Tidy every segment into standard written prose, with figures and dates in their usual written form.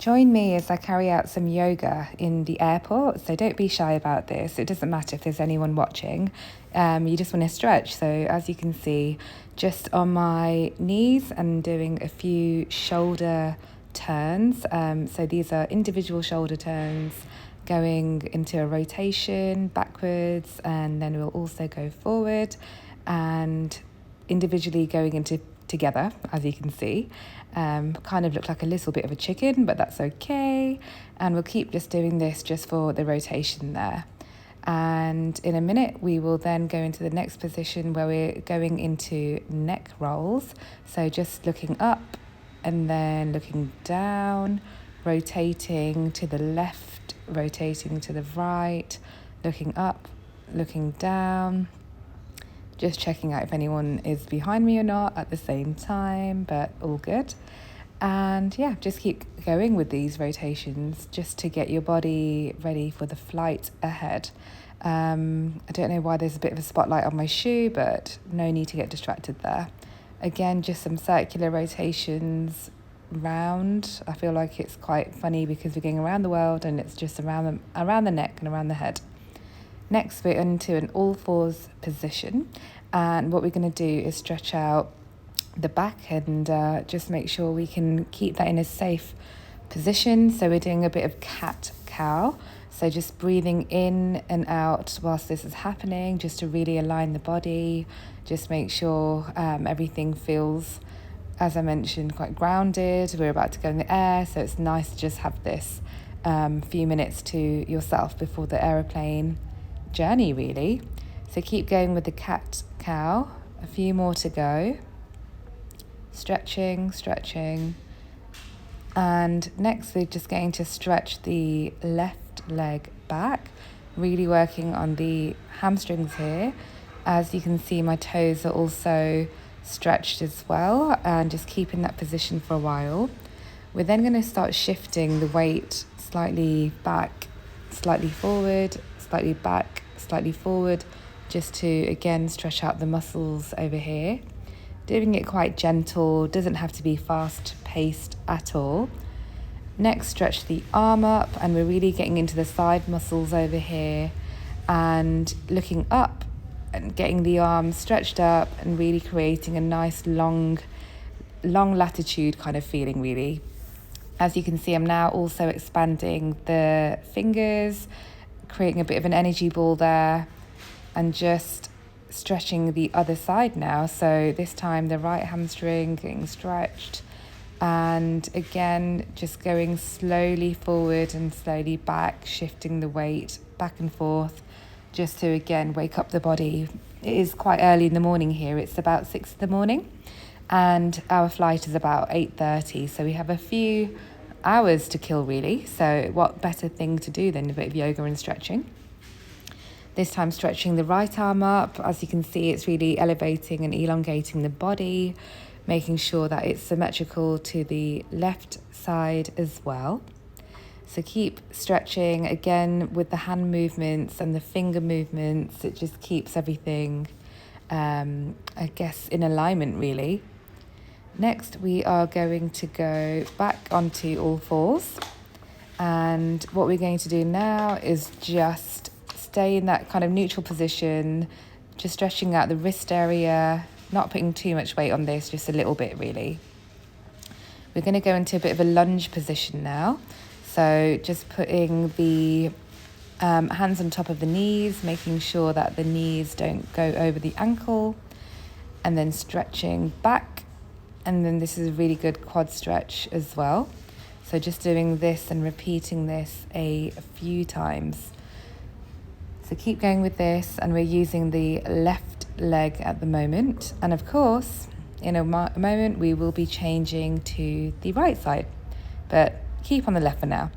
Join me as I carry out some yoga in the airport. So don't be shy about this. It doesn't matter if there's anyone watching. You just want to stretch. So as you can see, just on my knees and doing a few shoulder turns. So these are individual shoulder turns going into a rotation backwards, and then we'll also go forward and individually going into together, as you can see. Kind of look like a little bit of a chicken, but that's okay. And we'll keep just doing this just for the rotation there. And in a minute, we will then go into the next position where we're going into neck rolls. So just looking up and then looking down, rotating to the left, rotating to the right, looking up, looking down. Just checking out if anyone is behind me or not at the same time, but all good. And yeah, just keep going with these rotations just to get your body ready for the flight ahead. I don't know why there's a bit of a spotlight on my shoe, but no need to get distracted there. Again, just some circular rotations round. I feel like it's quite funny because we're going around the world and it's just around the neck and around the head. Next, we're into an all fours position, and what we're going to do is stretch out the back and just make sure we can keep that in a safe position. So we're doing a bit of cat-cow, so just breathing in and out whilst this is happening, just to really align the body, just make sure everything feels, as I mentioned, quite grounded. We're about to go in the air, so it's nice to just have this few minutes to yourself before the aeroplane journey, really. So keep going with the cat-cow. A few more to go. Stretching. And next we're just going to stretch the left leg back, really working on the hamstrings here. As you can see, my toes are also stretched as well, and just keep in that position for a while. We're then going to start shifting the weight slightly back, slightly forward, slightly back, slightly forward, just to again stretch out the muscles over here. Doing it quite gentle, doesn't have to be fast paced at all. Next, stretch the arm up, and we're really getting into the side muscles over here and looking up and getting the arms stretched up and really creating a nice long latitude kind of feeling, really. As you can see, I'm now also expanding the fingers, creating a bit of an energy ball there, and just stretching the other side now. So this time the right hamstring getting stretched, and again just going slowly forward and slowly back, shifting the weight back and forth just to again wake up the body. It is quite early in the morning here. It's about 6 in the morning and our flight is about 8:30, so we have a few hours to kill, really. So what better thing to do than a bit of yoga and stretching. This time stretching the right arm up. As you can see, it's really elevating and elongating the body, making sure that it's symmetrical to the left side as well. So keep stretching again with the hand movements and the finger movements. It just keeps everything, I guess, in alignment, really. Next, we are going to go back onto all fours. And what we're going to do now is just stay in that kind of neutral position, just stretching out the wrist area, not putting too much weight on this, just a little bit, really. We're going to go into a bit of a lunge position now. So just putting the hands on top of the knees, making sure that the knees don't go over the ankle, and then stretching back. And then this is a really good quad stretch as well. So just doing this and repeating this a few times. So keep going with this, and we're using the left leg at the moment. And of course, in a moment, we will be changing to the right side, but keep on the left for now.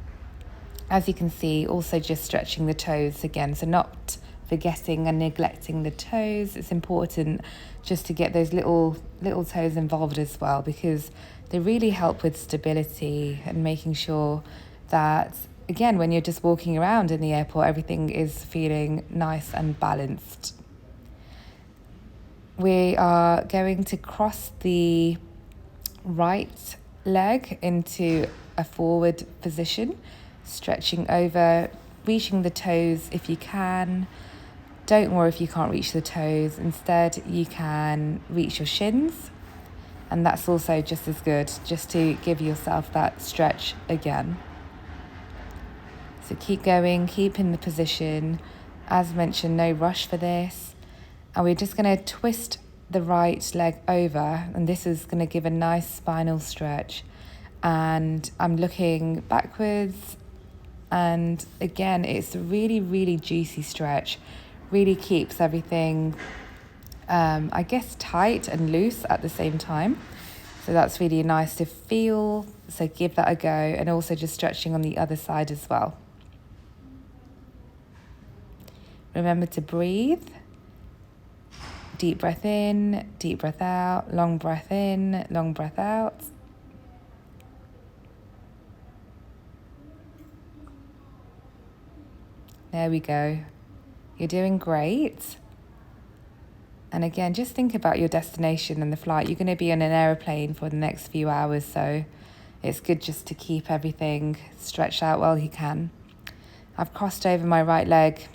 As you can see, also just stretching the toes again, so not forgetting and neglecting the toes. It's important just to get those little toes involved as well, because they really help with stability and making sure that, again, when you're just walking around in the airport, everything is feeling nice and balanced. We are going to cross the right leg into a forward position, stretching over, reaching the toes if you can. Don't worry if you can't reach the toes. Instead, you can reach your shins, and that's also just as good, just to give yourself that stretch again. So keep going, keep in the position. As mentioned, no rush for this. And we're just going to twist the right leg over, and this is going to give a nice spinal stretch. And I'm looking backwards, and again, it's a really, really juicy stretch. Really keeps everything, I guess, tight and loose at the same time. So that's really nice to feel. So give that a go, and also just stretching on the other side as well. Remember to breathe. Deep breath in, deep breath out, long breath in, long breath out. There we go. You're doing great. And again, just think about your destination and the flight. You're going to be on an aeroplane for the next few hours, so it's good just to keep everything stretched out while you can. I've crossed over my right leg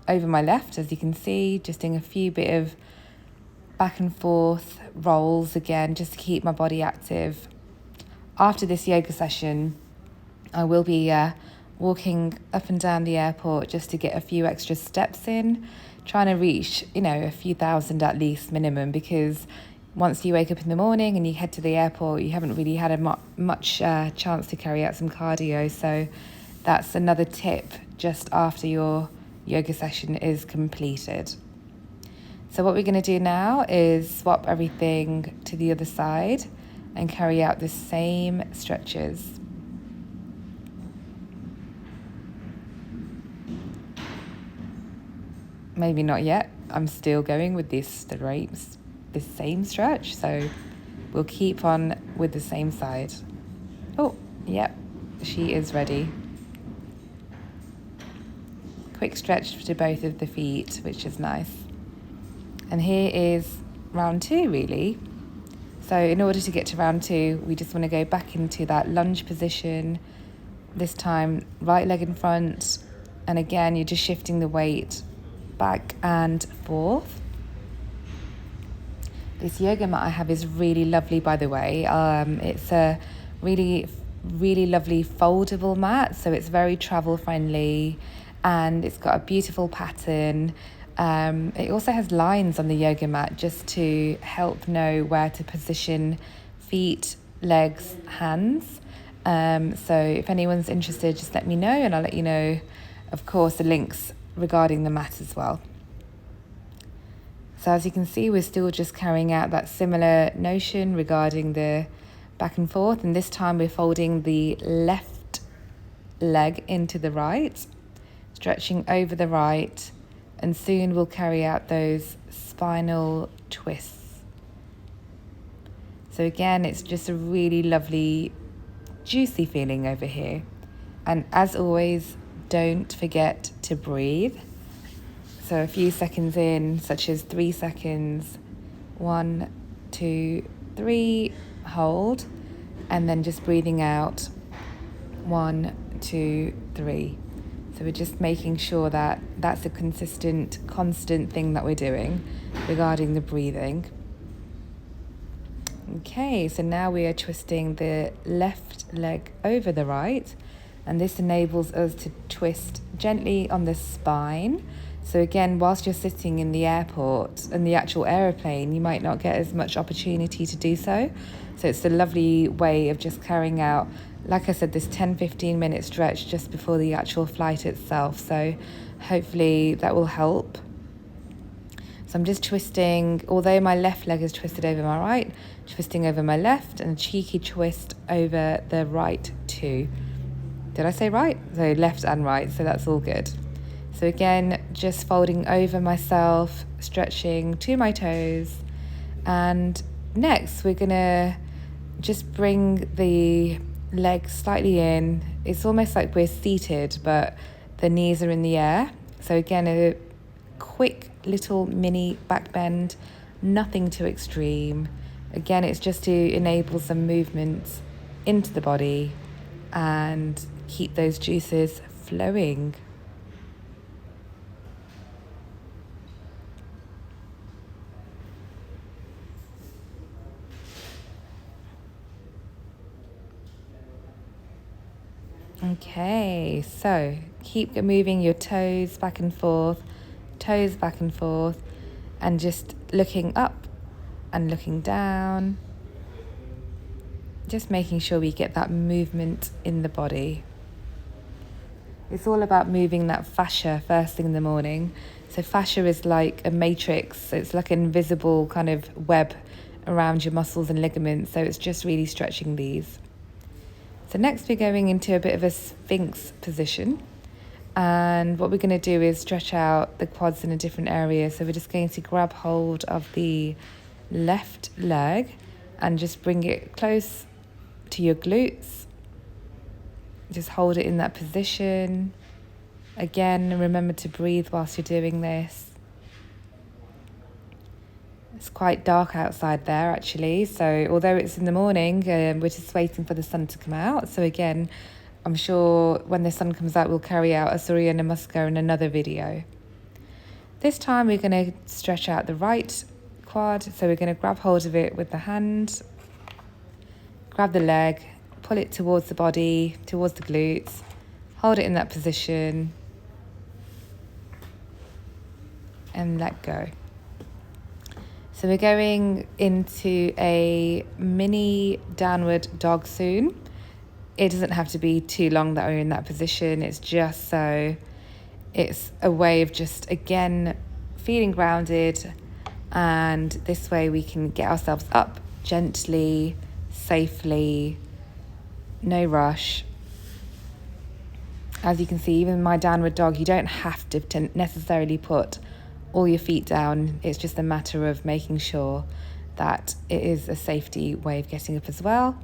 over my left, as you can see, just doing a few bit of back and forth rolls again, just to keep my body active. After this yoga session, I will be walking up and down the airport just to get a few extra steps in, trying to reach, a few thousand at least minimum, because once you wake up in the morning and you head to the airport, you haven't really had much chance to carry out some cardio. So that's another tip just after your yoga session is completed. So what we're going to do now is swap everything to the other side and carry out the same stretches. Maybe not yet. I'm still going with the same stretch, so we'll keep on with the same side. Oh, yep, she is ready. Quick stretch to both of the feet, which is nice. And here is round 2, really. So in order to get to round 2, we just want to go back into that lunge position. This time, right leg in front. And again, you're just shifting the weight back and forth. This yoga mat I have is really lovely, by the way. It's a really, really lovely foldable mat, so it's very travel friendly, and it's got a beautiful pattern. It also has lines on the yoga mat just to help know where to position feet, legs, hands. So if anyone's interested, just let me know, and I'll let you know, of course, the links regarding the mat as well. So as you can see, we're still just carrying out that similar notion regarding the back and forth, and this time we're folding the left leg into the right, stretching over the right, and soon we'll carry out those spinal twists. So again, it's just a really lovely, juicy feeling over here. And as always, don't forget to breathe. So a few seconds in, such as 3 seconds, 1, 2, 3, hold, and then just breathing out, 1, 2, 3. So we're just making sure that that's a constant thing that we're doing regarding the breathing. Okay, so now we are twisting the left leg over the right, and this enables us to twist gently on the spine. So again, whilst you're sitting in the airport and the actual aeroplane, you might not get as much opportunity to do so. So it's a lovely way of just carrying out, like I said, this 10-15 minute stretch just before the actual flight itself. So hopefully that will help. So I'm just twisting, although my left leg is twisted over my right, twisting over my left, and a cheeky twist over the right too. Did I say right? So left and right, so that's all good. So again, just folding over myself, stretching to my toes. And next, we're gonna just bring the legs slightly in. It's almost like we're seated, but the knees are in the air. So again, a quick little mini back bend, nothing too extreme. Again, it's just to enable some movement into the body and keep those juices flowing. Okay, so keep moving your toes back and forth, and just looking up and looking down. Just making sure we get that movement in the body. It's all about moving that fascia first thing in the morning. So fascia is like a matrix. So it's like an invisible kind of web around your muscles and ligaments. So it's just really stretching these. So next we're going into a bit of a sphinx position. And what we're going to do is stretch out the quads in a different area. So we're just going to grab hold of the left leg and just bring it close to your glutes. Just hold it in that position. Again, remember to breathe whilst you're doing this. It's quite dark outside there actually, so although it's in the morning, we're just waiting for the sun to come out. So again, I'm sure when the sun comes out, we'll carry out a Surya Namaskar in another video. This time we're going to stretch out the right quad, so we're going to grab hold of it with the hand, grab the leg, pull it towards the body, towards the glutes, hold it in that position, and let go. So we're going into a mini downward dog soon. It doesn't have to be too long that we're in that position. It's just so it's a way of just, again, feeling grounded. And this way we can get ourselves up gently, safely, no rush. As you can see, even my downward dog, you don't have to necessarily put all your feet down. It's just a matter of making sure that it is a safety way of getting up as well.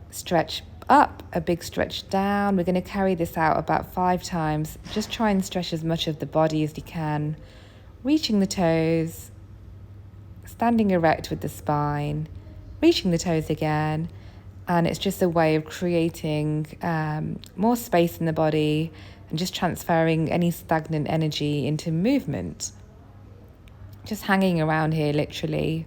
Stretch up, a big stretch down. We're going to carry this out about 5 times. Just try and stretch as much of the body as you can, reaching the toes, standing erect with the spine, reaching the toes again. And it's just a way of creating more space in the body and just transferring any stagnant energy into movement. Just hanging around here, literally.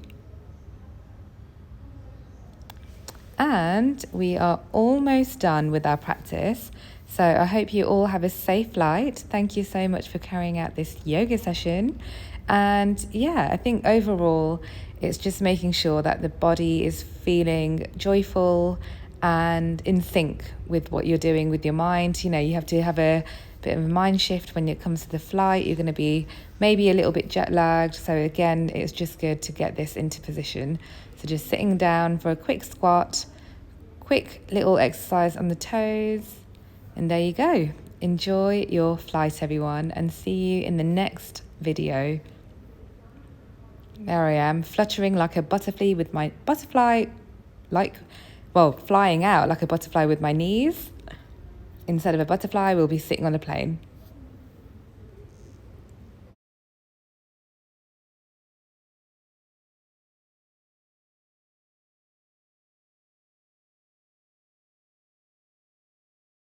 And we are almost done with our practice. So I hope you all have a safe flight. Thank you so much for carrying out this yoga session. And yeah, I think overall, it's just making sure that the body is feeling joyful and in sync with what you're doing with your mind. You know, you have to have a bit of a mind shift when it comes to the flight. You're going to be maybe a little bit jet lagged. So again, it's just good to get this into position. So just sitting down for a quick squat, quick little exercise on the toes. And there you go. Enjoy your flight, everyone, and see you in the next video. There I am, fluttering like a butterfly with my flying out like a butterfly with my knees. Instead of a butterfly, we'll be sitting on a plane.